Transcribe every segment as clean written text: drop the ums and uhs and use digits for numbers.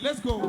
Let's go.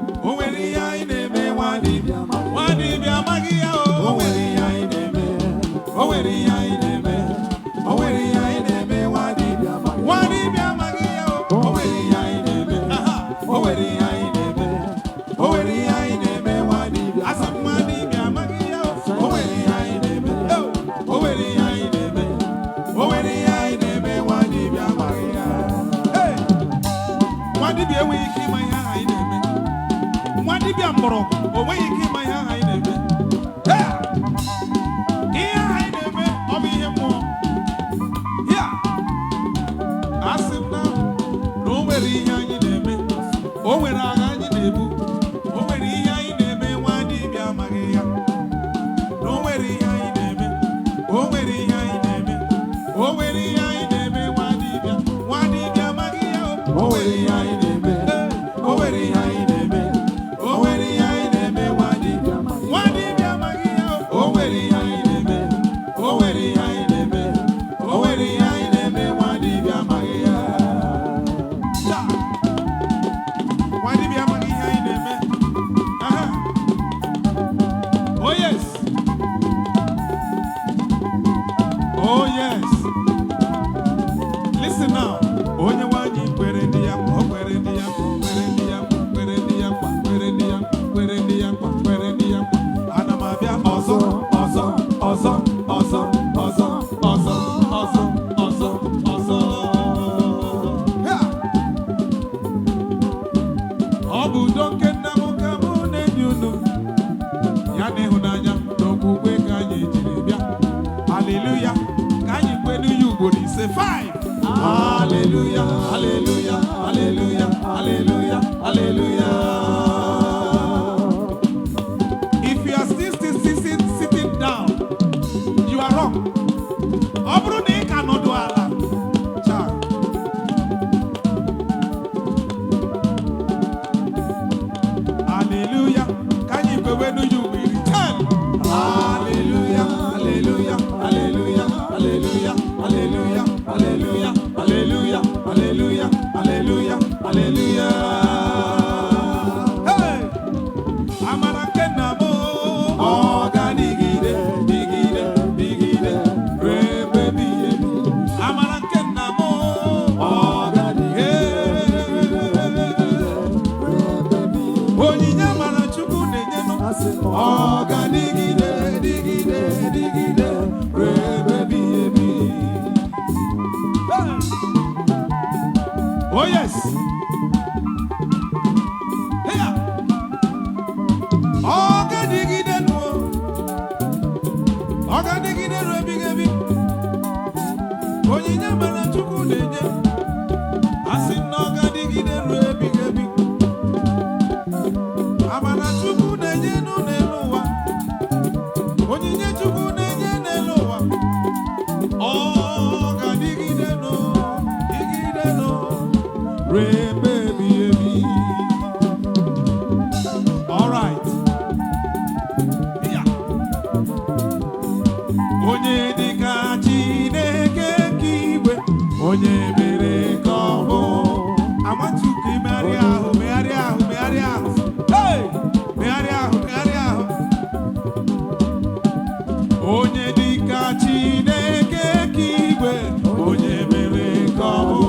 Hallelujah. Can you when you go to say 5? Hallelujah, hallelujah, hallelujah, hallelujah, hallelujah. If you are still sitting down, you are wrong. Obrune cannot do Allah. Hallelujah. Can you go when you will return? Hallelujah, hallelujah, hallelujah, hallelujah, hallelujah, hallelujah, hallelujah, hallelujah, hallelujah, hallelujah. Hey! Amarakenamo. Oga digide, digide, digide, rebebi. Amarakenamo. Oga digide, rebebi. Oninya marachuku nenyeno. Oga digide, digide, digide, rebebi. Oh yes. Here. Oga digide no. Oga digide rebi gebi. Oninya mara chuku nenye. Asin oga digide rebi gebi. Amara chuku nenye no neluwa. Oninya chuku nenye neluwa. Oga digide no. Digide no. Baby. All right. Yeah. Onye dika Chineke kiwe, onye mere komo. I want to be Maria. Hey, Maria. Onye dika Chineke kiwe, onye mere komo.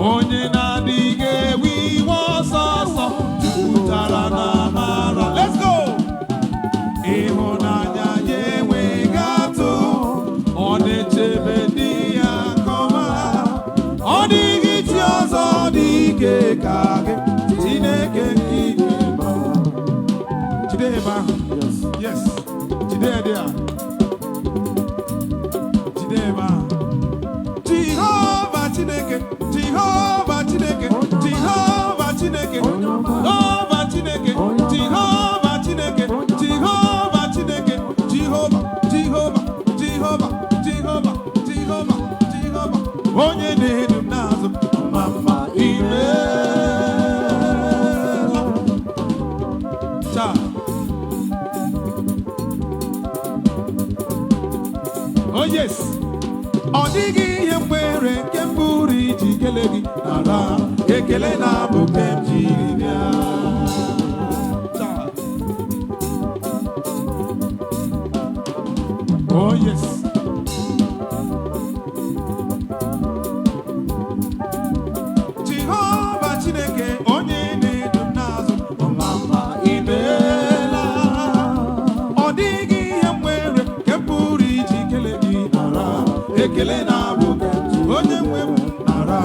Onye na-adịghị iwe ọsọsọ jupụtara na amara. Let's go! Ịhụnanya ya enweghị atụ, ọ na-echebe ndị ya nke ọma. Ọ dịghị chi ọzọ dị ike ka gị, Chineke nke ike ma. Jide ebe ahụ. Yes. Jide ebe ahụ. Jide ebe ahụ. Jehovah Chineke. Jehovah Chineke, Jehovah Chineke, Jehovah Chineke, Jehovah Chineke, Jehovah Chineke, Jehovah. Onye na-edu n'azụ mama imeela. Cha. Oh yes. Ọ dịghị ihe mgbere nke mbụrụ iji kelee gị n'ala ekele na abụ nke m jiri bịa. Oh yes. Jehovah Chineke onye na-edu m n'azụ, ọmama imeela. Ọ dịghị ihe m nwere nke pụrụ iji kelee gị nara. Ekele na-abụ onye nwe m nara.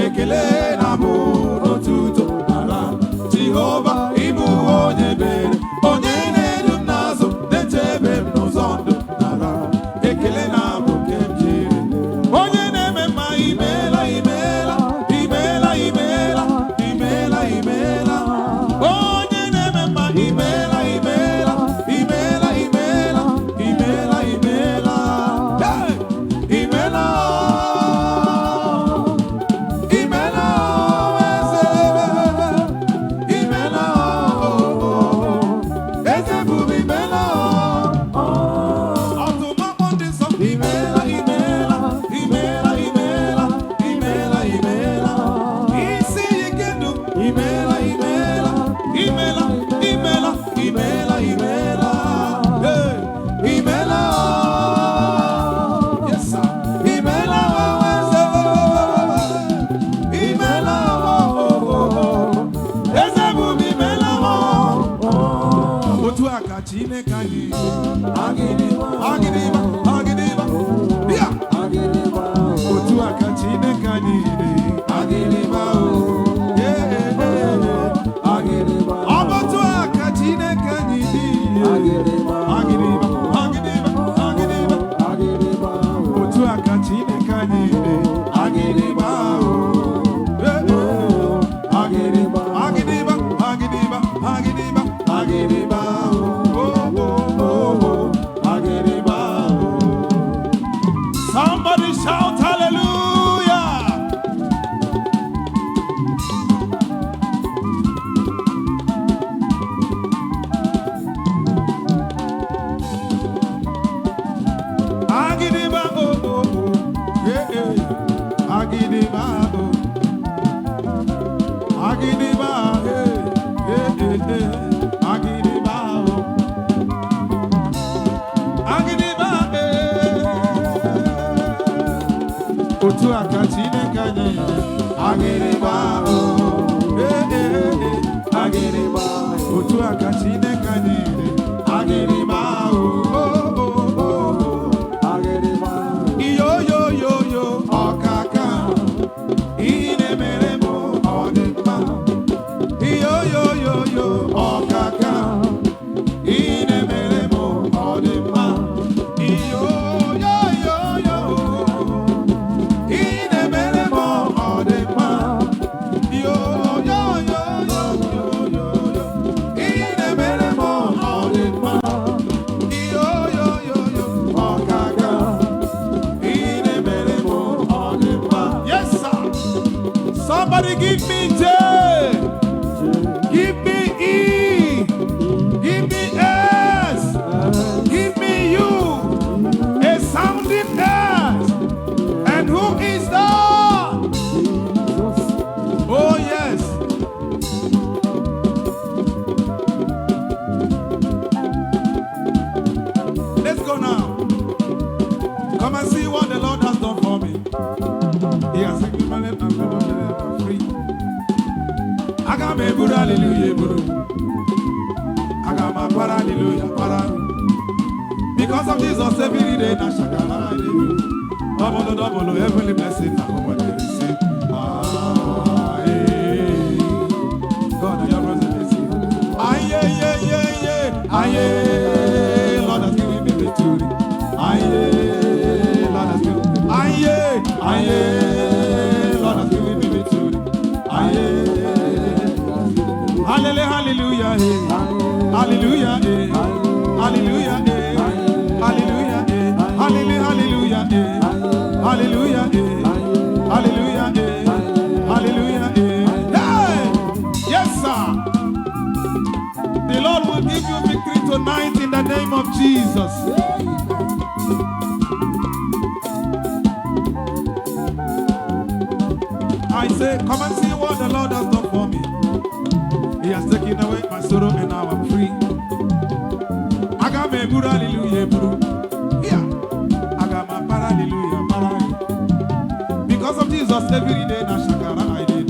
Ekele na-abụ n'otuto nara. Jehova ịbụ onye ebere, onye na-edu m n'azụ, na-echebe m n'ụzọ ndụ nara. Ekele na-abụ nke m jiri. Onye na-eme mma imeela, imeela, imeela, imeela, imeela, imeela. Onye na-eme mma imeela, imeela, imeela, imeela, imeela, imeela. Hey! Imeela, imeela, eze, imeela, eze bụ imeela. Ọtụmọkpọ ndị nsọ imeela, imeela, imeela, imeela, imeela, imeela. Isi ike ndụ imeela, imeela, imeela, imeela, imeela, imeela. Hey! Imeela. Yes, sir. Imeela, eze, imeela, eze bụ imeela. Otu aka Chineke anyị agịdịgba, agịdịgba, agịdịgba. Bịa! Otu aka Chineke anyị agịdịgba, agịdịgba. Ọ bụ otu aka Chineke anyị dị agịdịgba, agịdịgba, agịdịgba. Otu aka Chineke anyị dị agịdịgba, agịdịgba, agịdịgba, agịdịgba, agịdịgba, agịdịgba. Agịdịgba. Somebody shout hallelujah. Agịdịgba, agịdịgba, agịdịgba, agịdịgba, agịdịgba. Otu aka Chineke anyị agịdịgba, agịdịgba. Otu aka Chineke anyị agịdịgba, agịdịgba. Iyo yo yo yo ọkaka ihe na-emere m ọ dị mma. Iyo yo yo yo ọkaka ihe na-emere m ọ dị mma. Iyo yo yo yo ihe na-emere m ọ dị mma. Iyo yo yo yo yo yo ihe na-emere m ọ dị mma. Iyo yo yo yo ọkaka ihe na-emere m ọ dị mma. Yes sir. Somebody give me J. Give me E. Give me S. Give me U. A sounding S. And who is that? Oh yes. Let's go now. Come and see what the Lord has done for me. He has taken my life and I'm free. I got my Buddha, hallelujah, Buddha. I got my para, hallelujah, para. Because of Jesus, every day, na shakara, hallelujah. Double, double, heavenly blessing, I come and receive. God, your presence is here. Lord has given me victory. Lord has given me. Lord has given me victory. Hallelujah, hallelujah, hallelujah, hallelujah, hallelujah, hallelujah, hallelujah, hallelujah, hallelujah. Hey! Yes, sir. The Lord will give you victory tonight in the name of Jesus. I say, come and see what the Lord has done for me. He has taken away my sorrow and now I'm free. I got my guru, hallelujah, guru. Yeah. I got my para, hallelujah, para. Because of Jesus, every day, na shakara I did.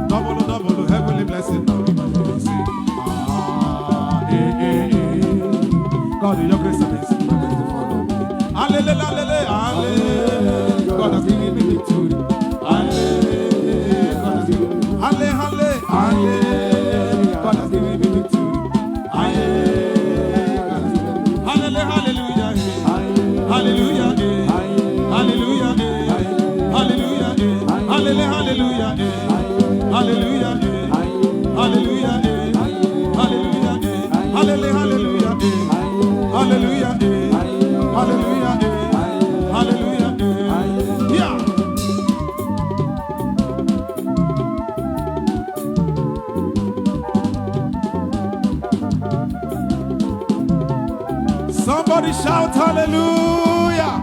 Double, heavenly blessing. Now we can say, God, in your grace and mercy, hallelujah, hallelujah. God has given me victory. Hallelujah. God has given me victory. Hallelujah. God has given me victory. Hallelujah. Hallelujah. Hallelujah. Hallelujah. Hallelujah. Hallelujah. Hallelujah. Hallelujah. Hallelujah. Hallelujah. Hallelujah. Hallelujah. Hallelujah. Yeah. Somebody shout hallelujah.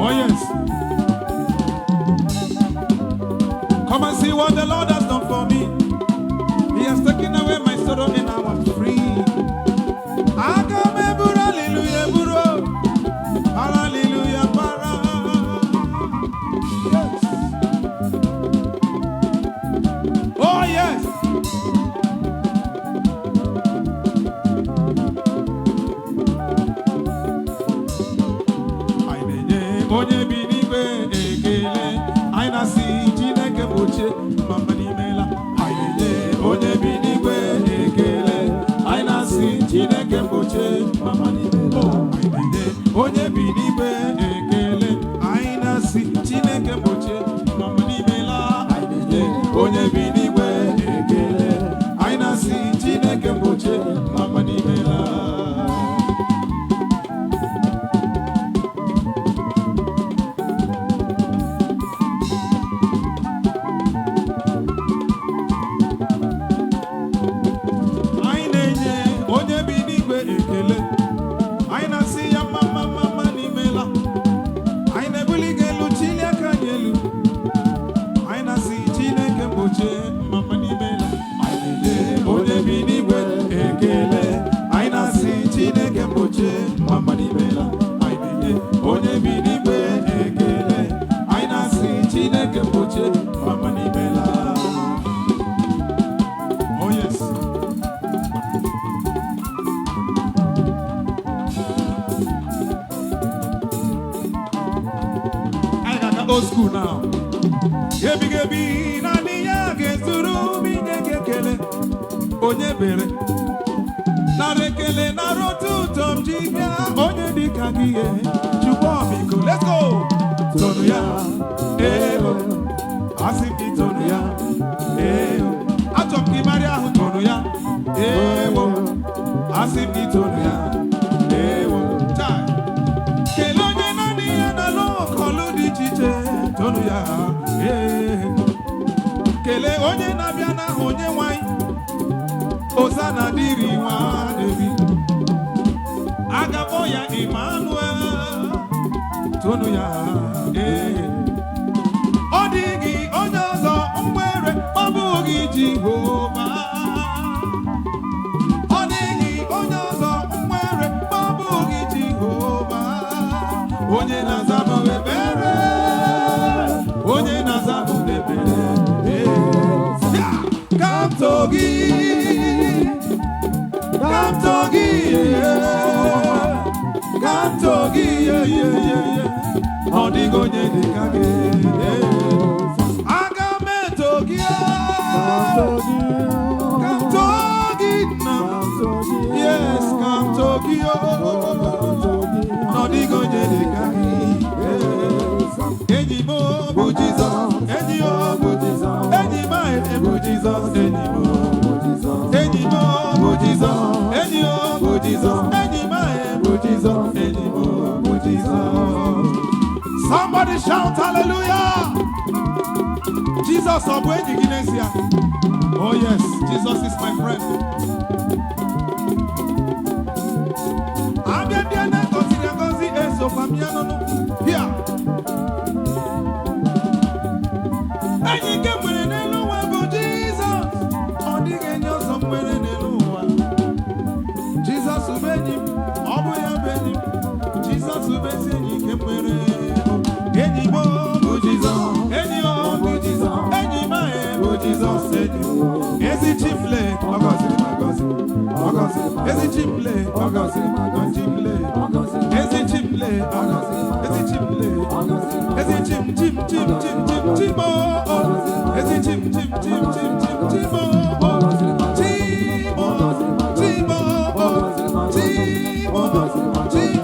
Oh yes. Come and see what the Lord has done for me. He has taken away my sorrow and now I'm free. Hallelujah, buro. Hallelujah, para. Yes. Oh yes. Onye bi n'igwe ekele, anyị na-asị Chineke mgbochie mama n'imela. Onye bi n'igwe ekele, anyị na-asị Chineke mgbochie mama n'imela. Onye bi n'igwe ekele, anyị na-asị Chineke mgbochie mama n'imela. Onye bi n'igwe ekele, anyị na-asị Chineke mgbochie mama n'imela. Oh yes. I got old school now. Gebi na niya gezuru mi nyekele. Onye bere. Na rekele na rotu tom jibia. Onye dikagiye. Chubomiko. Let's go. Tonu ya. Asiki tonu ya. Atom ki Maria hu tonu ya. Asiki tonu ya. Chai. Kelonye na niya na lo kolu di chiche. Tonu ya. Kele onye na-abịa na onye nwanyị. Hosanna dịrị nwa David. Agabo ya Emmanuel. Tonu ya. Ọ dịghị onye ọzọ nwere, ọ bụghị Jehova. Ọ dịghị onye ọzọ nwere, ọ bụghị Jehova. Onye na-aza m ekpere. Onye na-aza m ekpere. Come to give. Come to give. Come to give. Ọ dịghị onye dị ka gị. Aga m eto gị. Come to give now. Yes, come to give. Ọ dịghị onye dị ka gị. Enyi m bụ Jizọs. Enyi m bụ Jizọs. Enyi m bụ Jizọs. Enyi m bụ Jizọs. Enyi m bụ Jizọs. Enyi m bụ Jizọs. Enyi m bụ Jizọs. Enyi m bụ Jizọs. Somebody shout hallelujah. Jesus of Guinea. Oh yes, Jesus is my friend. ezi enyi nke nwere enyi m bụ Jizọs, enyi m bụ Jizọs, enyi m bụ Jizọs, enyi m ezi chimle ọ gọziri m agọzi, ọ gọziri m ezi chimle ọ gọziri m agọzi, chimle ezi chimle ọ gọziri m ezi chimle ezi chim chim chim chim chim chim o ezi chim chim chim chim chim chim o chim o chim o chim o chim